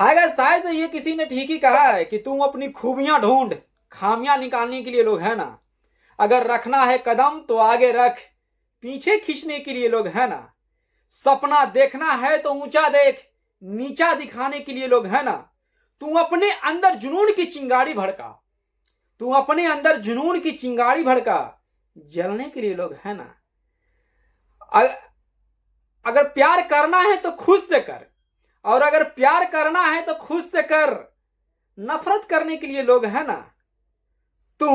Hi guys, शायद से ये किसी ने ठीक ही कहा है कि तुम अपनी खूबियां ढूंढ, खामियां निकालने के लिए लोग है ना। अगर रखना है कदम तो आगे रख, पीछे खींचने के लिए लोग है ना। सपना देखना है तो ऊंचा देख, नीचा दिखाने के लिए लोग है ना। तू अपने अंदर जुनून की चिंगारी भड़का, तू अपने अंदर जुनून की चिंगारी भड़का, जलने के लिए लोग है ना। अगर प्यार करना है तो खुद से कर, और अगर प्यार करना है तो खुद से कर। नफरत करने के लिए लोग है ना। तू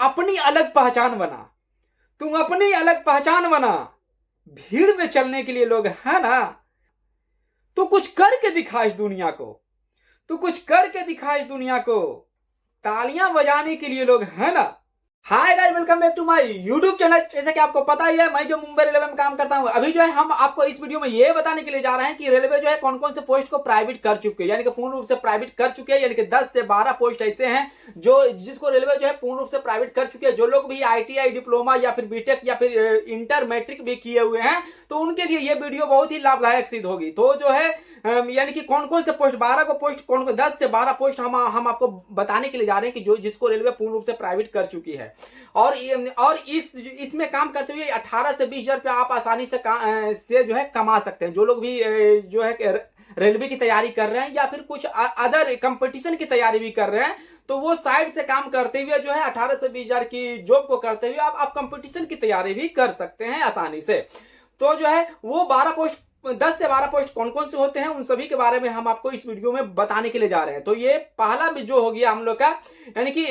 अपनी अलग पहचान बना, तू अपनी अलग पहचान बना। भीड़ में चलने के लिए लोग है ना। तू कुछ करके दिखा इस दुनिया को, तू कुछ करके दिखा इस दुनिया को। तालियां बजाने के लिए लोग है ना। Hi guys, welcome back to my YouTube channel. जैसे कि आपको पता ही है, मैं जो मुंबई रेलवे में काम करता हूं, अभी जो है हम आपको इस वीडियो में ये बताने के लिए जा रहे हैं कि रेलवे जो है कौन कौन से पोस्ट को प्राइवेट कर चुके हैं, यानी कि पूर्ण रूप से प्राइवेट कर चुके हैं। यानी कि 10 से 12 पोस्ट ऐसे हैं जो जिसको रेलवे जो है पूर्ण रूप से प्राइवेट कर चुके हैं। जो लोग भी ITI डिप्लोमा या फिर बीटेक या फिर इंटर मैट्रिक भी किए हुए हैं, तो उनके लिए ये वीडियो बहुत ही लाभदायक सिद्ध होगी। तो जो है यानी कि कौन कौन से पोस्ट, 12 को पोस्ट, 10 से 12 पोस्ट हम आपको बताने के लिए जा रहे हैं कि जो जिसको रेलवे पूर्ण रूप से प्राइवेट कर चुकी है। और इसमें काम करते हुए 18 से 20 हजार रुपया आप आसानी से जो है कमा सकते हैं। जो लोग भी जो है रेलवे की तैयारी कर रहे हैं या फिर कुछ अदर कंपटीशन की तैयारी भी कर रहे हैं, तो वो साइड से काम करते हुए जो है 18 से 20 हजार की जॉब को करते हुए आप कंपटीशन की तैयारी भी कर सकते हैं आसानी से। तो जो है वो 12 पोस्ट, 10 से 12 पोस्ट कौन कौन से होते हैं, उन सभी के बारे में हम आपको इस वीडियो में बताने के लिए जा रहे हैं। तो ये पहला भी जो हो गया हम लोग का, यानी कि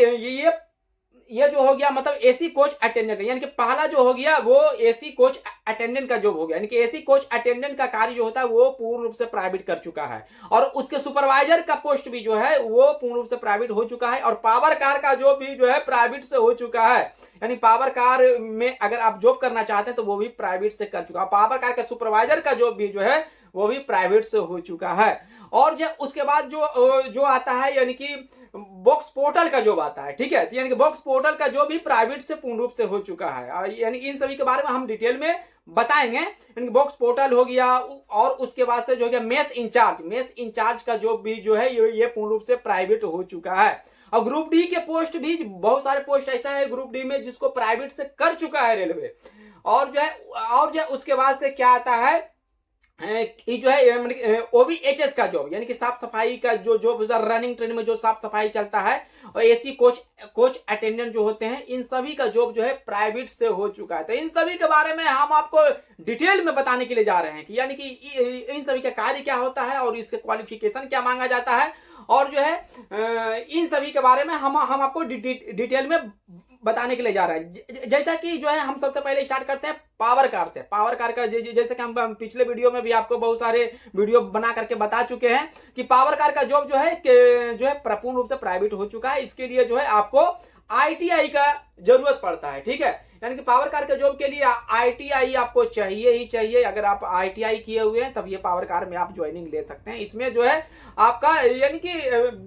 ये जो हो गया मतलब एसी कोच अटेंडेंट, यानी कि पहला जो हो गया वो एसी कोच अटेंडेंट का जॉब हो गया। यानी कि एसी कोच अटेंडेंट का कार्य जो होता है वो पूर्ण रूप से प्राइवेट कर चुका है। और उसके सुपरवाइजर का पोस्ट भी जो है वो पूर्ण रूप से प्राइवेट हो चुका है। और पावर कार का जॉब भी जो है प्राइवेट से हो चुका है। यानी पावर कार में अगर आप जॉब करना चाहते हैं तो वो भी प्राइवेट से कर चुका है। पावर कार का सुपरवाइजर का जॉब भी जो है वो भी प्राइवेट से हो चुका है। और जो उसके बाद जो आता है, यानी कि बॉक्स पोर्टल का जॉब आता है, ठीक है। यानी कि बॉक्स पोर्टल का जॉब भी प्राइवेट से पूर्ण रूप से हो चुका है। यानी इन सभी के बारे में हम डिटेल में बताएंगे। यानी बॉक्स पोर्टल हो गया, और उसके बाद से जो हो गया मेस इंचार्ज का जॉब भी जो है ये पूर्ण रूप से प्राइवेट हो चुका है। और ग्रुप डी के पोस्ट भी, बहुत सारे पोस्ट ऐसा है ग्रुप डी में जिसको प्राइवेट से कर चुका है रेलवे। और जो है उसके बाद से क्या आता है कि जो है OBHS का जॉब, यानी कि साफ सफाई का जो जॉब, रनिंग ट्रेन में जो साफ सफाई चलता है, और एसी कोच अटेंडेंट जो होते हैं, इन सभी का जॉब जो है प्राइवेट से हो चुका है। तो इन सभी के बारे में हम आपको डिटेल में बताने के लिए जा रहे हैं कि यानी कि इन सभी का कार्य क्या होता है और इसके क्वालिफिकेशन क्या मांगा जाता है। और जो है इन सभी के बारे में हम आपको डिटेल में बताने के लिए जा रहे हैं। जैसा कि जो है हम सबसे पहले स्टार्ट करते हैं पावर कार से। पावर कार का जैसे कि हम पिछले वीडियो में भी आपको बहुत सारे वीडियो बना करके बता चुके हैं कि पावर कार का जॉब जो है पूर्ण रूप से प्राइवेट हो चुका है। इसके लिए जो है आपको ITI का जरूरत पड़ता है, ठीक है। यानी कि पावर कार के जॉब के लिए ITI आपको चाहिए ही चाहिए। अगर आप ITI किए हुए हैं तब ये पावर कार में आप ज्वाइनिंग ले सकते हैं। इसमें जो है आपका यानी कि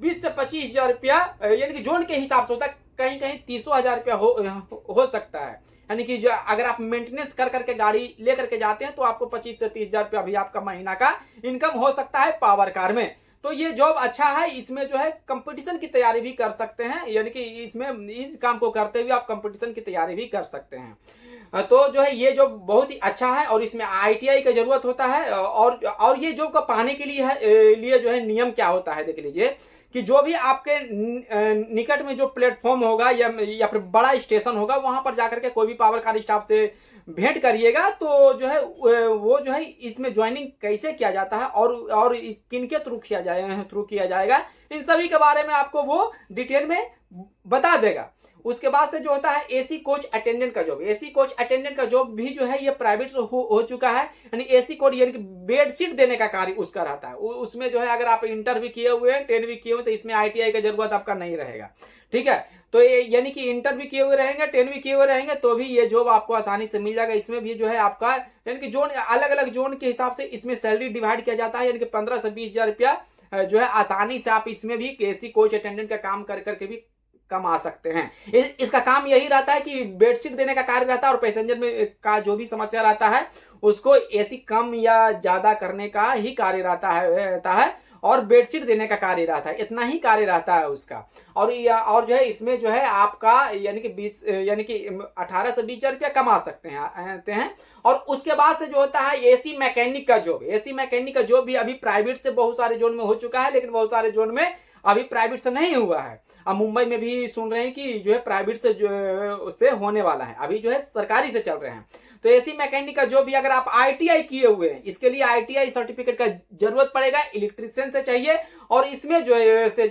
20 से 25 हजार रुपया, यानी कि जोन के हिसाब से होता है, कहीं कहीं 30 हजार रुपया हो सकता है। यानी कि जो अगर आप मेंटेनेंस कर करके गाड़ी लेकर के जाते हैं तो आपको 25 से 30 हजार रुपया भी आपका महीना का इनकम हो सकता है पावर कार में। तो ये जॉब अच्छा है। इसमें जो है कंपटीशन की तैयारी भी कर सकते हैं, यानी कि इसमें इस काम को करते हुए आप कंपटीशन की तैयारी भी कर सकते हैं। तो जो है ये जॉब बहुत ही अच्छा है और इसमें ITI का जरूरत होता है। और ये जॉब को पाने के लिए जो है नियम क्या होता है, देख लीजिए कि जो भी आपके निकट में जो प्लेटफॉर्म होगा या फिर बड़ा स्टेशन होगा, वहां पर जाकर के कोई भी पावर कार स्टाफ से भेंट करिएगा। तो जो है वो जो है इसमें ज्वाइनिंग कैसे किया जाता है और किनके थ्रू किया जाएगा, इन सभी के बारे में आपको वो डिटेल में बता देगा। उसके बाद से जो होता है एसी कोच अटेंडेंट का जॉब। एसी कोच अटेंडेंट का जॉब भी जो है ये प्राइवेट हो चुका है। यानी एसी कोच यानी कि बेडशीट देने का कार्य उसका रहता है। उसमें जो है अगर आप इंटर भी किए हुए हैं, 10 भी किए हुए, तो इसमें ITI का जरूरत आपका नहीं रहेगा, ठीक है। तो यानी कि इंटर भी किए हुए रहेंगे, 10 भी किए हुए रहेंगे, तो भी ये जॉब आपको आसानी से मिल जाएगा। इसमें भी जो है आपका यानी कि जोन, अलग अलग जोन के हिसाब से इसमें सैलरी डिवाइड किया जाता है। यानी कि 15 से 20 हजार रुपया जो है आसानी से आप इसमें भी एसी कोच अटेंडेंट का काम कर करके भी कमा सकते हैं। इसका काम यही रहता है कि बेडशीट देने का कार्य रहता है, और पैसेंजर में का जो भी समस्या रहता है उसको एसी कम या ज्यादा करने का ही कार्य रहता है। और बेडशीट देने का कार्य रहता है, इतना ही कार्य रहता है उसका। और जो है इसमें जो है आपका यानी कि 18 से 20 रुपया कमा सकते हैं। और उसके बाद से जो होता है एसी मैकेनिक का जॉब। एसी मैकेनिक का जॉब भी अभी प्राइवेट से बहुत सारे जोन में हो चुका है, लेकिन बहुत सारे जोन में अभी प्राइवेट से नहीं हुआ है। अब मुंबई में भी सुन रहे हैं कि जो है प्राइवेट से होने वाला है, अभी जो है सरकारी से चल रहे हैं। तो एसी मैकेनिक का जो भी अगर आप आईटीआई किए हुए हैं, इसके लिए आईटीआई सर्टिफिकेट का जरूरत पड़ेगा, इलेक्ट्रीशियन से चाहिए। और इसमें जो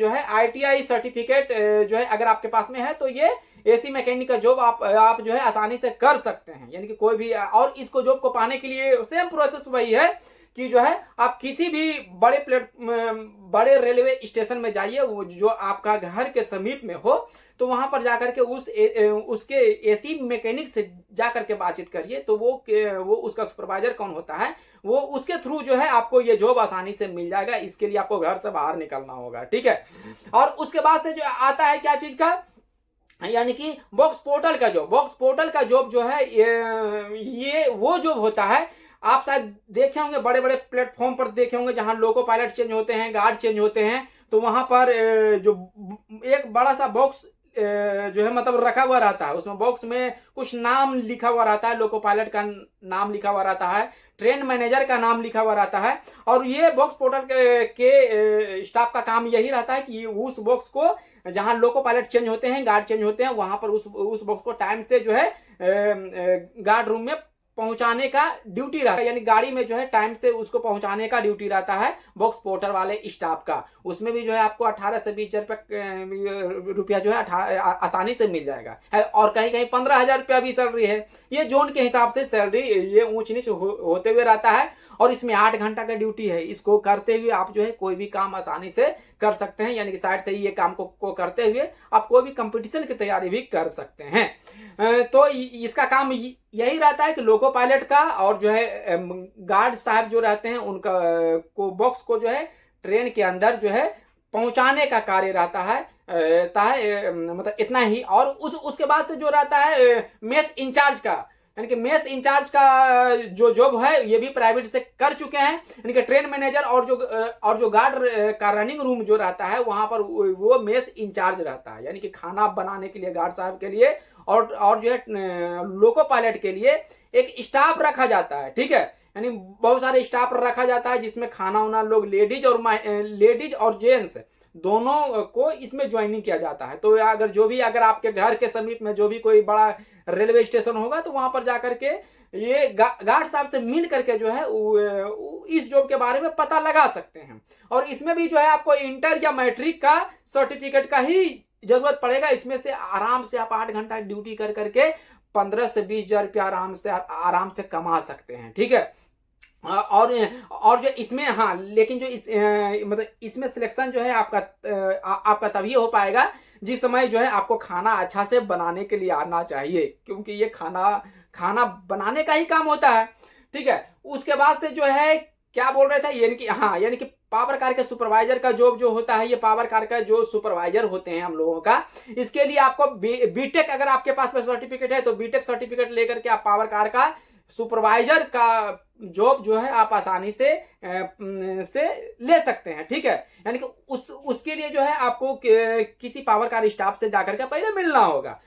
है आईटीआई सर्टिफिकेट जो है अगर आपके पास में है तो ये एसी मैकेनिक का जॉब आप जो है आसानी से कर सकते हैं, यानी कि कोई भी। और इसको जॉब को पाने के लिए सेम प्रोसेस वही है कि जो है आप किसी भी बड़े रेलवे स्टेशन में जाइए, वो जो आपका घर के समीप में हो, तो वहां पर जाकर के उसके एसी मैकेनिक से जाकर के बातचीत करिए। तो वो उसका सुपरवाइजर कौन होता है, वो उसके थ्रू जो है आपको ये जॉब आसानी से मिल जाएगा। इसके लिए आपको घर से बाहर निकलना होगा, ठीक है। और उसके बाद से जो आता है क्या चीज का, यानी कि बॉक्स पोर्टल का जॉब। बॉक्स पोर्टल का जॉब जो है ये वो जॉब होता है, आप शायद देखे होंगे बड़े बड़े प्लेटफॉर्म पर देखे होंगे जहां लोको पायलट चेंज होते हैं, गार्ड चेंज होते हैं, तो वहां पर जो एक बड़ा सा बॉक्स जो है मतलब रखा हुआ रहता है, उसमें बॉक्स में कुछ नाम लिखा हुआ रहता है, लोको पायलट का नाम लिखा हुआ रहता है, ट्रेन मैनेजर का नाम लिखा हुआ रहता है। और ये बॉक्स पोर्टल के स्टाफ का काम यही रहता है कि उस बॉक्स को जहां लोको पायलट चेंज होते हैं, गार्ड चेंज होते हैं, वहां पर उस बॉक्स को टाइम से जो है गार्ड रूम में पहुंचाने का ड्यूटी रहता है, यानी गाड़ी में जो है टाइम से उसको पहुंचाने का ड्यूटी रहता है बॉक्स पोर्टर वाले स्टाफ का। उसमें भी जो है आपको 18 से 20 रुपया जो है आसानी से मिल जाएगा और कहीं कहीं 15,000 रुपया भी सैलरी है। ये जोन के हिसाब से सैलरी ये ऊंच नीच होते हुए रहता है। और इसमें 8 घंटा का ड्यूटी है। इसको करते हुए आप जो है कोई भी काम आसानी से कर सकते हैं, यानी कि साइड से ही ये काम को करते हुए आप कोई भी कंपटीशन की तैयारी भी कर सकते हैं। तो इसका काम यही रहता है कि लोको पायलट का और जो है गार्ड साहब जो रहते हैं उनका को बॉक्स को जो है ट्रेन के अंदर जो है पहुंचाने का कार्य रहता है। मतलब इतना ही। और उसके बाद से जो रहता है मेस इंचार्ज का, यानी कि मेस इंचार्ज का जो जॉब है ये भी प्राइवेट से कर चुके हैं, यानी कि ट्रेन मैनेजर और जो गार्ड का रनिंग रूम जो रहता है वहां पर वो मेस इंचार्ज रहता है, यानी कि खाना बनाने के लिए गार्ड साहब के लिए और जो है लोको पायलट के लिए एक स्टाफ रखा जाता है, ठीक है। यानी बहुत सारे स्टाफ रखा जाता है जिसमें खाना वाना लोग लेडीज और जेंट्स दोनों को इसमें ज्वाइनिंग किया जाता है। तो अगर आपके घर के समीप में जो भी कोई बड़ा रेलवे स्टेशन होगा तो वहां पर जाकर के ये गार्ड साहब से मिल करके जो है इस जॉब के बारे में पता लगा सकते हैं। और इसमें भी जो है आपको इंटर या मैट्रिक का सर्टिफिकेट का ही जरूरत पड़ेगा। इसमें से आराम से आप 8 घंटा ड्यूटी कर करके 15 से 20 हजार रुपया आराम से कमा सकते हैं, ठीक है। और जो इसमें हाँ, लेकिन जो मतलब इसमें सिलेक्शन जो है आपका तभी हो पाएगा जिस समय जो है आपको खाना अच्छा से बनाने के लिए आना चाहिए, क्योंकि ये खाना बनाने का ही काम होता है, ठीक है। उसके बाद से जो है क्या बोल रहे थे, यानी कि पावर कार के सुपरवाइजर का जॉब जो होता है, ये पावर कार का जो सुपरवाइजर होते हैं हम लोगों का, इसके लिए आपको बीटेक अगर आपके पास में सर्टिफिकेट है तो बीटेक सर्टिफिकेट लेकर के आप पावर कार का सुपरवाइजर का जॉब जो है आप आसानी से ले सकते हैं, ठीक है। यानी कि उसके लिए जो है आपको किसी पावर कार स्टाफ से जाकर के पहले मिलना होगा।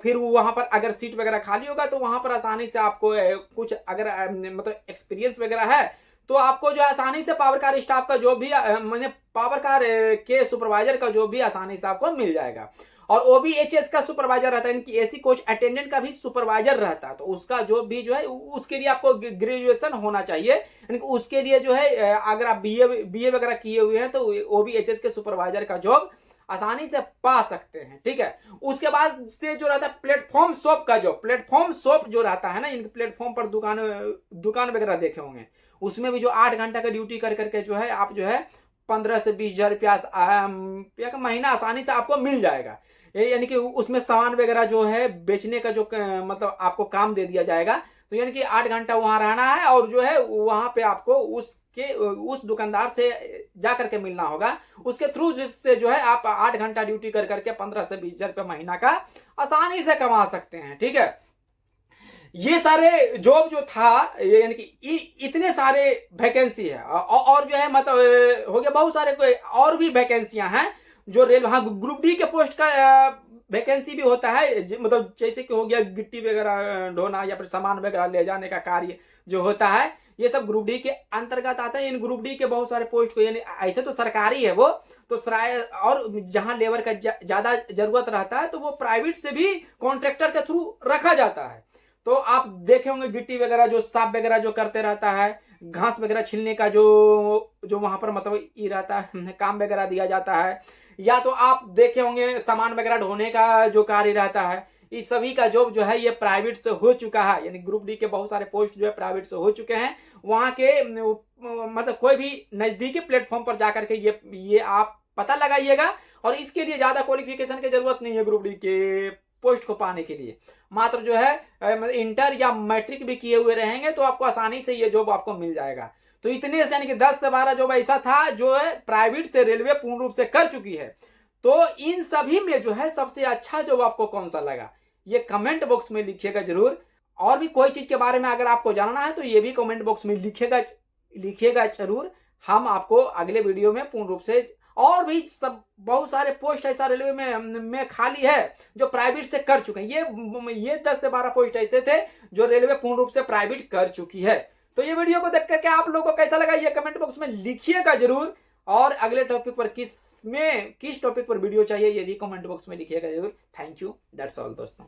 फिर वहां पर अगर सीट वगैरह खाली होगा तो वहां पर आसानी से आपको कुछ अगर मतलब एक्सपीरियंस वगैरह है तो आपको जो है आसानी से पावर कार स्टाफ का जॉब भी मैंने पावर कार के सुपरवाइजर का जॉब भी आसानी से आपको मिल जाएगा। और OBHS का सुपरवाइजर रहता है, इनकी एसी कोच अटेंडेंट का भी सुपरवाइजर रहता है, तो उसका जॉब भी जो है उसके लिए आपको ग्रेजुएशन होना चाहिए। यानी कि उसके लिए जो है अगर आप बीए वगैरह किए हुए हैं तो OBHS के सुपरवाइजर का जॉब आसानी से पा सकते हैं, ठीक है। उसके बाद से जो रहता है प्लेटफॉर्म शॉप का जॉब। प्लेटफॉर्म शॉप जो रहता है ना, इनके प्लेटफॉर्म पर दुकान वगैरह देखे होंगे, उसमें भी जो 8 घंटा का ड्यूटी कर करके जो है आप जो है 15 से 20 हजार रुपया का महीना आसानी से आपको मिल जाएगा। यानी कि उसमें सामान वगैरह जो है बेचने का जो मतलब आपको काम दे दिया जाएगा। तो यानी कि 8 घंटा वहां रहना है और जो है वहां पे आपको उस दुकानदार से जा करके मिलना होगा, उसके थ्रू जिससे जो है आप 8 घंटा ड्यूटी कर करके 15 से 20 हजार रुपया महीना का आसानी से कमा सकते हैं, ठीक है। ये सारे जॉब जो था, यानी कि इतने सारे वैकेंसी है और जो है मतलब हो गया बहुत सारे कोई और भी वैकेंसियां हैं जो रेल, हाँ ग्रुप डी के पोस्ट का वैकेंसी भी होता है, मतलब जैसे कि हो गया गिट्टी वगैरह ढोना या फिर सामान वगैरह ले जाने का कार्य जो होता है, ये सब ग्रुप डी के अंतर्गत आता है। इन ग्रुप डी के बहुत सारे पोस्ट को, यानी ऐसे तो सरकारी है वो तो सराय, और जहां लेबर का ज्यादा जरूरत रहता है तो वो प्राइवेट से भी कॉन्ट्रैक्टर के थ्रू रखा जाता है। तो आप देखे होंगे गिट्टी वगैरह जो साफ वगैरह जो करते रहता है, घास वगैरह छिलने का जो वहां पर मतलब ये रहता है काम वगैरह दिया जाता है, या तो आप देखे होंगे सामान वगैरह ढोने का जो कार्य रहता है, इस सभी का जॉब जो है ये प्राइवेट से हो चुका है। यानी ग्रुप डी के बहुत सारे पोस्ट जो है प्राइवेट से हो चुके हैं। वहां के मतलब कोई भी नजदीकी प्लेटफॉर्म पर जाकर के ये आप पता लगाइएगा, और इसके लिए ज्यादा क्वालिफिकेशन की जरूरत नहीं है ग्रुप डी के पोस्ट को पाने के लिए। मात्र जो है इंटर या मैट्रिक भी किए हुए रहेंगे तो आपको आसानी से ये जॉब आपको मिल जाएगा। तो इतने से यानी कि 10 से 12 जॉब ऐसा था जो है प्राइवेट से रेलवे पूर्ण रूप से कर चुकी है। तो इन सभी में जो है सबसे अच्छा जॉब आपको कौन सा लगा ये कमेंट बॉक्स में लिखिएगा जरूर। और भी कोई चीज के बारे में अगर आपको जानना है तो ये भी कमेंट बॉक्स में लिखिएगा जरूर। हम आपको अगले वीडियो में पूर्ण रूप से, और भी सब बहुत सारे पोस्ट ऐसा रेलवे में खाली है जो प्राइवेट से कर चुके हैं। ये 10 से 12 पोस्ट ऐसे थे जो रेलवे पूर्ण रूप से प्राइवेट कर चुकी है। तो ये वीडियो को देख करके आप लोगों को कैसा लगा ये कमेंट बॉक्स में लिखिएगा जरूर। और अगले टॉपिक पर किस टॉपिक पर वीडियो चाहिए ये भी कमेंट बॉक्स में लिखिएगा जरूर। थैंक यू, दैट्स ऑल दोस्तों।